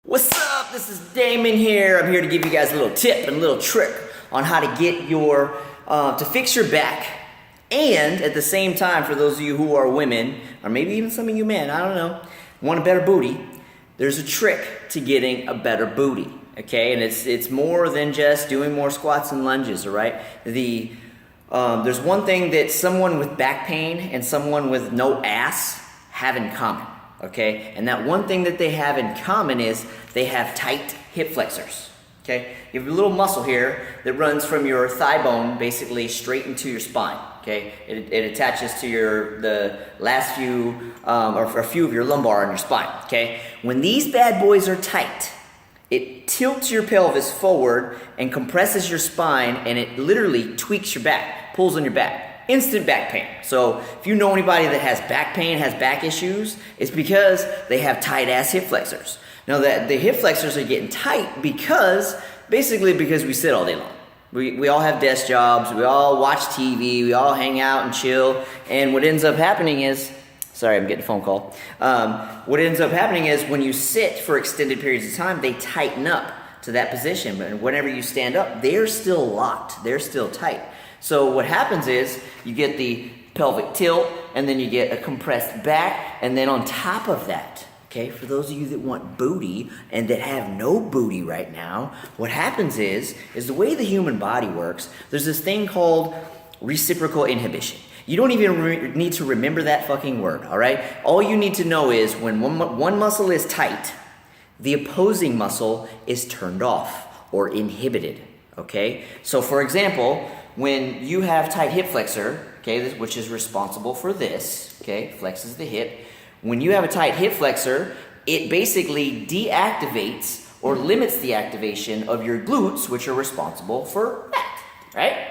What's up? This is Damon here. I'm here to give you guys a little tip and a little trick on how to get your, to fix your back. And at the same time, for those of you who are women, or maybe even some of you men, I don't know, want a better booty, there's a trick to getting a better booty, okay? And it's more than just doing more squats and lunges, all right? There's one thing that someone with back pain and someone with no ass have in common. Okay, and that one thing that they have in common is they have tight hip flexors. Okay, you have a little muscle here that runs from your thigh bone basically straight into your spine. Okay, it attaches to the last few or a few of your lumbar on your spine. Okay, when these bad boys are tight, it tilts your pelvis forward and compresses your spine, and it literally tweaks your back, pulls on your back. Instant back pain. So if you know anybody that has back pain, has back issues, it's because they have tight ass hip flexors. Now the hip flexors are getting tight because we sit all day long. We all have desk jobs, we all watch TV, we all hang out and chill, and what ends up happening is, sorry, I'm getting a phone call. What ends up happening is when you sit for extended periods of time, they tighten up to that position, but whenever you stand up, they're still locked, they're still tight. So what happens is you get the pelvic tilt, and then you get a compressed back, and then on top of that, okay, for those of you that want booty and that have no booty right now, what happens is the way the human body works, there's this thing called reciprocal inhibition. You don't even need to remember that fucking word, all right? All you need to know is when one muscle is tight, the opposing muscle is turned off or inhibited, okay? So for example, when you have tight hip flexor, okay, which is responsible for this, okay, flexes the hip. When you have a tight hip flexor, it basically deactivates or limits the activation of your glutes, which are responsible for that, right?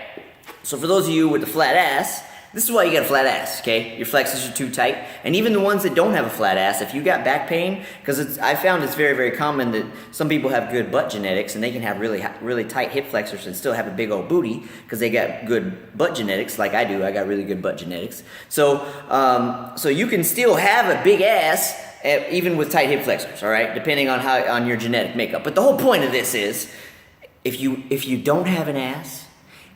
So for those of you with the flat ass, this is why you got a flat ass, okay? Your flexors are too tight. And even the ones that don't have a flat ass, if you got back pain, because I found it's very, very common that some people have good butt genetics and they can have really tight hip flexors and still have a big old booty because they got good butt genetics, like I do. I got really good butt genetics. So you can still have a big ass even with tight hip flexors, all right? Depending on your genetic makeup. But the whole point of this is, if you don't have an ass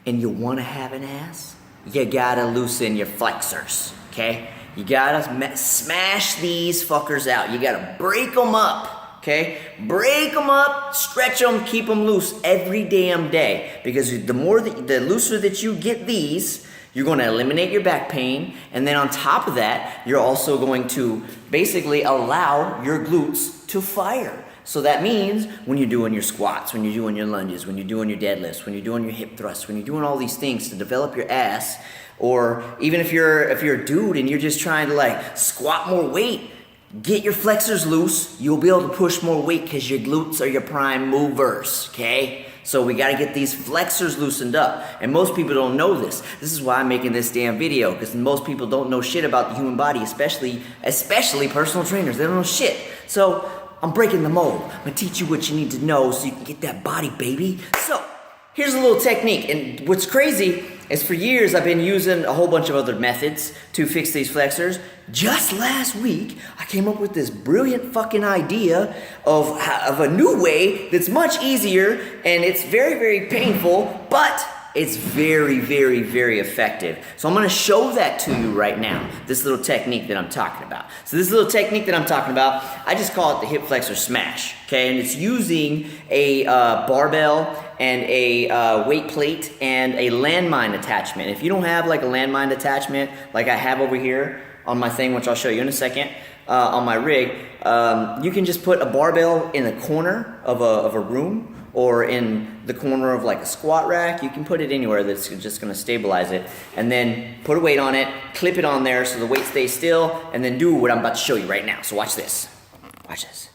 and you want to have an ass, you gotta loosen your flexors, okay? You gotta smash these fuckers out. You gotta break them up, okay? Break them up, stretch them, keep them loose every damn day. Because the looser that you get these, you're gonna eliminate your back pain. And then on top of that, you're also going to basically allow your glutes to fire. So that means when you're doing your squats, when you're doing your lunges, when you're doing your deadlifts, when you're doing your hip thrusts, when you're doing all these things to develop your ass, or even if you're a dude and you're just trying to like squat more weight, get your flexors loose, you'll be able to push more weight because your glutes are your prime movers, okay? So we gotta get these flexors loosened up. And most people don't know this. This is why I'm making this damn video, because most people don't know shit about the human body, especially personal trainers. They don't know shit. So I'm breaking the mold. I'm gonna teach you what you need to know so you can get that body, baby. So, here's a little technique. And what's crazy is for years I've been using a whole bunch of other methods to fix these flexors. Just last week, I came up with this brilliant fucking idea of a new way that's much easier, and it's very, very painful, but it's very, very, very effective. So I'm gonna show that to you right now, this little technique that I'm talking about. So this little technique that I'm talking about, I just call it the hip flexor smash, okay? And it's using a barbell and a weight plate and a landmine attachment. If you don't have like a landmine attachment like I have over here on my thing, which I'll show you in a second, on my rig, you can just put a barbell in the corner of a room, or in the corner of like a squat rack. You can put it anywhere that's just gonna stabilize it, and then put a weight on it, clip it on there so the weight stays still, and then do what I'm about to show you right now. So watch this, watch this.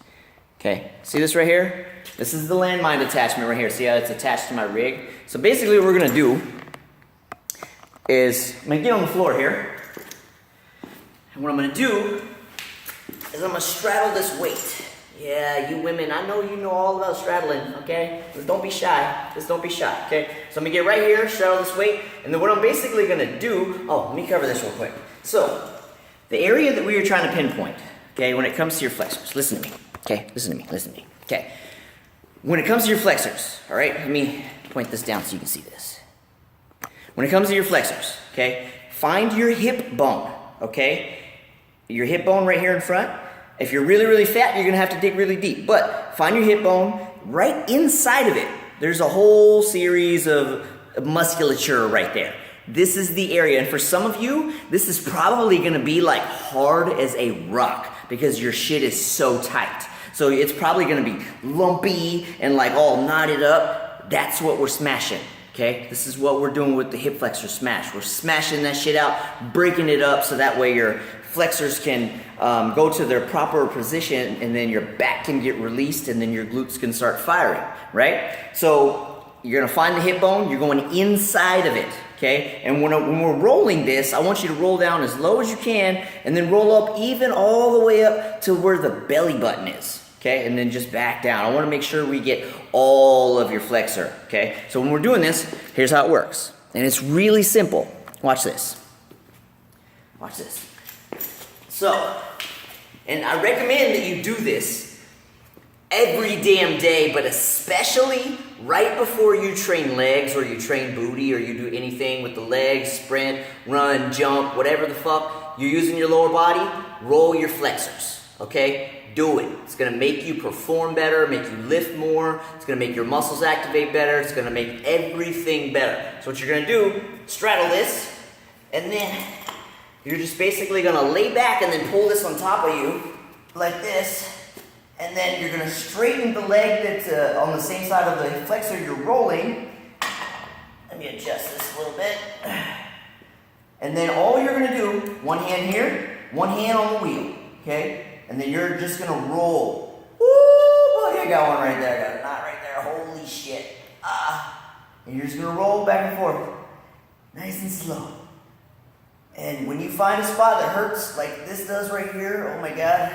Okay, see this right here? This is the landmine attachment right here. See how it's attached to my rig? So basically what we're gonna do is, I'm gonna get on the floor here, and what I'm gonna do is I'm gonna straddle this weight. Yeah, you women, I know you know all about straddling, okay? Just don't be shy. Just don't be shy, okay? So I'm gonna get right here, straddle this weight, and then what I'm basically gonna do, let me cover this real quick. So, the area that we are trying to pinpoint, okay, when it comes to your flexors, listen to me. Okay, listen to me. Okay, when it comes to your flexors, all right, let me point this down so you can see this. When it comes to your flexors, okay, find your hip bone, okay? Your hip bone right here in front. If you're really, really fat, you're gonna have to dig really deep. But find your hip bone. Right inside of it, there's a whole series of musculature right there. This is the area, and for some of you, this is probably gonna be like hard as a rock because your shit is so tight. So it's probably gonna be lumpy and like all knotted up. That's what we're smashing, okay? This is what we're doing with the hip flexor smash. We're smashing that shit out, breaking it up so that way your flexors can go to their proper position, and then your back can get released, and then your glutes can start firing, right? So you're gonna find the hip bone, you're going inside of it, okay? And when we're rolling this, I want you to roll down as low as you can, and then roll up even all the way up to where the belly button is, okay? And then just back down. I wanna make sure we get all of your flexor, okay? So when we're doing this, here's how it works. And it's really simple. Watch this. Watch this. So, and I recommend that you do this every damn day, but especially right before you train legs or you train booty or you do anything with the legs, sprint, run, jump, whatever the fuck you're using your lower body, roll your flexors, okay? Do it. It's gonna make you perform better, make you lift more, it's gonna make your muscles activate better, it's gonna make everything better. So what you're gonna do, straddle this, and then you're just basically gonna lay back and then pull this on top of you, like this, and then you're gonna straighten the leg that's on the same side of the flexor you're rolling. Let me adjust this a little bit. And then all you're gonna do, one hand here, one hand on the wheel, okay? And then you're just gonna roll. Woo! Oh, I got one right there, I got a knot right there, holy shit. And you're just gonna roll back and forth, nice and slow. And when you find a spot that hurts, like this does right here, oh my God,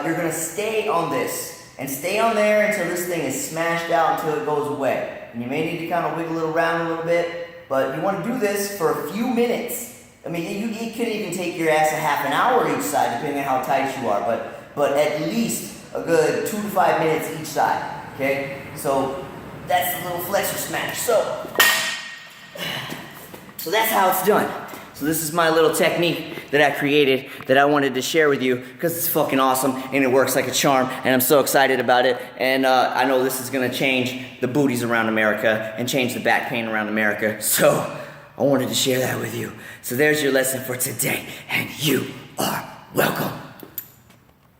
you're gonna stay on this and stay on there until this thing is smashed out until it goes away. And you may need to kind of wiggle it around a little bit, but you want to do this for a few minutes. I mean, you could even take your ass a half an hour each side, depending on how tight you are, but at least a good 2 to 5 minutes each side, okay? So that's the little flexor smash. So that's how it's done. So this is my little technique that I created that I wanted to share with you because it's fucking awesome and it works like a charm and I'm so excited about it. And I know this is gonna change the booties around America and change the back pain around America. So I wanted to share that with you. So there's your lesson for today, and you are welcome.